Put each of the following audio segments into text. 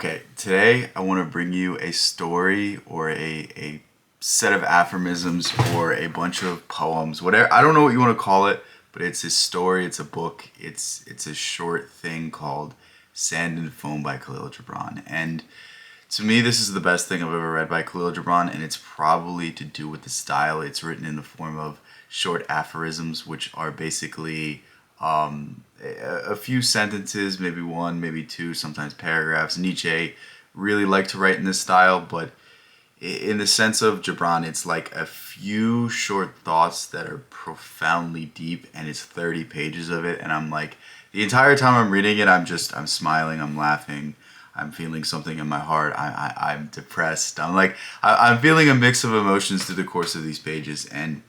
Okay, today I want to bring you a story or a set of aphorisms or a bunch of poems, whatever. I don't know what you want to call it, but it's a story, it's a book, it's a short thing called Sand and Foam by Kahlil Gibran. And to me, this is the best thing I've ever read by Kahlil Gibran, and it's probably to do with the style. It's written in the form of short aphorisms, which are basically a few sentences, maybe one, maybe two, sometimes paragraphs. Nietzsche really liked to write in this style, but in the sense of Gibran, it's like a few short thoughts that are profoundly deep, and it's 30 pages of it. And I'm like, the entire time I'm reading it, I'm smiling, I'm laughing, I'm feeling something in my heart. I'm depressed. I'm feeling a mix of emotions through the course of these pages, and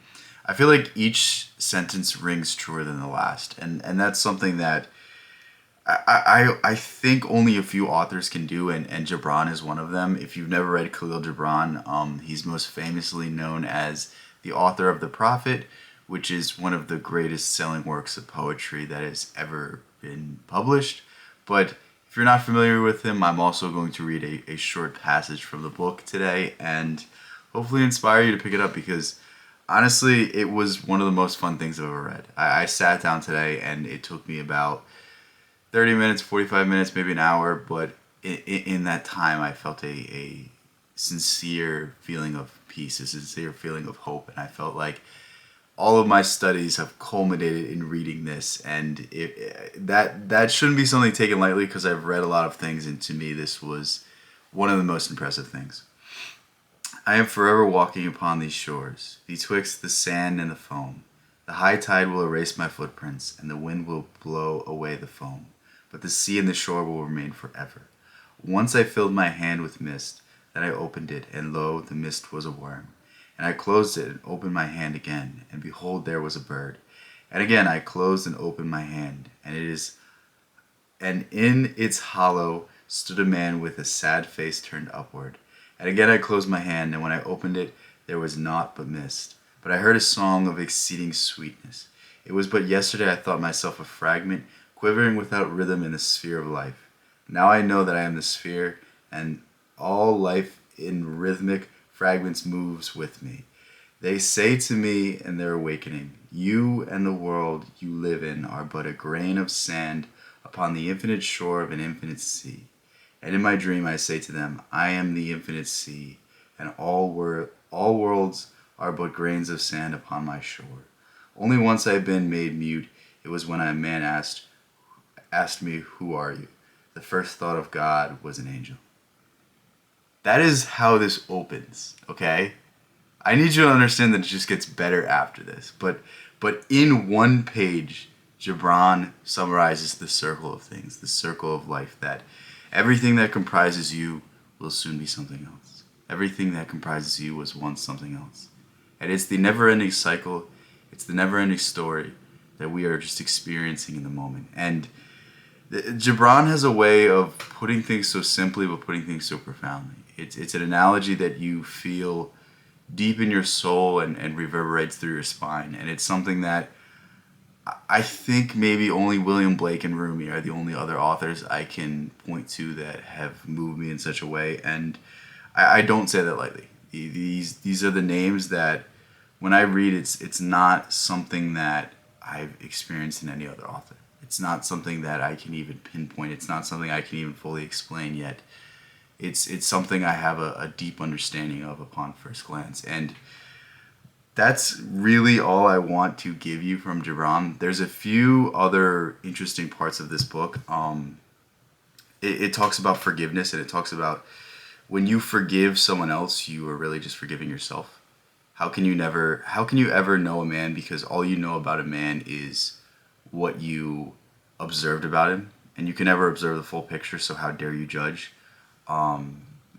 I feel like each sentence rings truer than the last, and that's something that I think only a few authors can do, and Gibran is one of them. If you've never read Kahlil Gibran, he's most famously known as the author of The Prophet, which is one of the greatest selling works of poetry that has ever been published. But if you're not familiar with him, I'm also going to read a short passage from the book today and hopefully inspire you to pick it up because honestly, it was one of the most fun things I've ever read. I sat down today and it took me about 30 minutes, 45 minutes, maybe an hour, but in that time I felt a sincere feeling of peace, a sincere feeling of hope, and I felt like all of my studies have culminated in reading this, and that shouldn't be something taken lightly because I've read a lot of things, and to me this was one of the most impressive things. I am forever walking upon these shores, betwixt the sand and the foam. The high tide will erase my footprints, and the wind will blow away the foam, but the sea and the shore will remain forever. Once I filled my hand with mist, then I opened it, and lo, the mist was a worm. And I closed it and opened my hand again, and behold, there was a bird. And again I closed and opened my hand, and in its hollow stood a man with a sad face turned upward. And again I closed my hand, and when I opened it, there was naught but mist. But I heard a song of exceeding sweetness. It was but yesterday I thought myself a fragment, quivering without rhythm in the sphere of life. Now I know that I am the sphere, and all life in rhythmic fragments moves with me. They say to me in their awakening, you and the world you live in are but a grain of sand upon the infinite shore of an infinite sea. And in my dream I say to them, I am the infinite sea, and all worlds are but grains of sand upon my shore. Only once I have been made mute, it was when a man asked me, who are you? The first thought of God was an angel. That is how this opens, okay? I need you to understand that it just gets better after this. But in one page, Gibran summarizes the circle of things, the circle of life, that everything that comprises you will soon be something else. Everything that comprises you was once something else. And it's the never-ending cycle, it's the never-ending story that we are just experiencing in the moment. And Gibran has a way of putting things so simply but putting things so profoundly. It's an analogy that you feel deep in your soul and reverberates through your spine. And it's something that I think maybe only William Blake and Rumi are the only other authors I can point to that have moved me in such a way. And I don't say that lightly. These are the names that when I read, it's not something that I've experienced in any other author. It's not something that I can even pinpoint. It's not something I can even fully explain yet. It's something I have a deep understanding of upon first glance. And that's really all I want to give you from Gibran. There's a few other interesting parts of this book. It talks about forgiveness, and it talks about when you forgive someone else, you are really just forgiving yourself. How can you ever know a man because all you know about a man is what you observed about him, and you can never observe the full picture, so how dare you judge?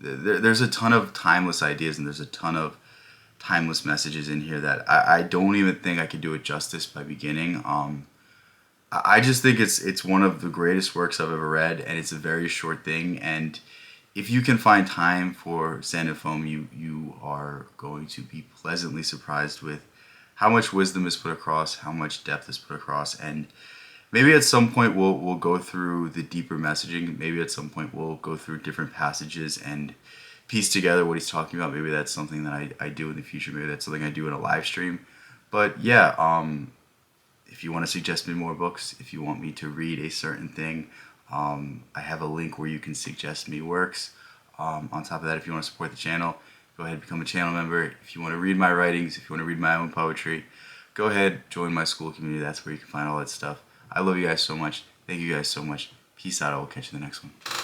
There's a ton of timeless ideas, and there's a ton of timeless messages in here that I don't even think I could do it justice by beginning. I just think it's one of the greatest works I've ever read, and it's a very short thing, and if you can find time for Sand and Foam, you are going to be pleasantly surprised with how much wisdom is put across, how much depth is put across, and maybe at some point we'll go through the deeper messaging. Maybe at some point we'll go through different passages and piece together what he's talking about. Maybe that's something that I do in the future. Maybe that's something I do in a live stream. But yeah, if you want to suggest me more books, if you want me to read a certain thing, I have a link where you can suggest me works. On top of that, if you want to support the channel, go ahead and become a channel member. If you want to read my writings, if you want to read my own poetry, go ahead, join my school community. That's where you can find all that stuff. I love you guys so much. Thank you guys so much. Peace out. I will catch you in the next one.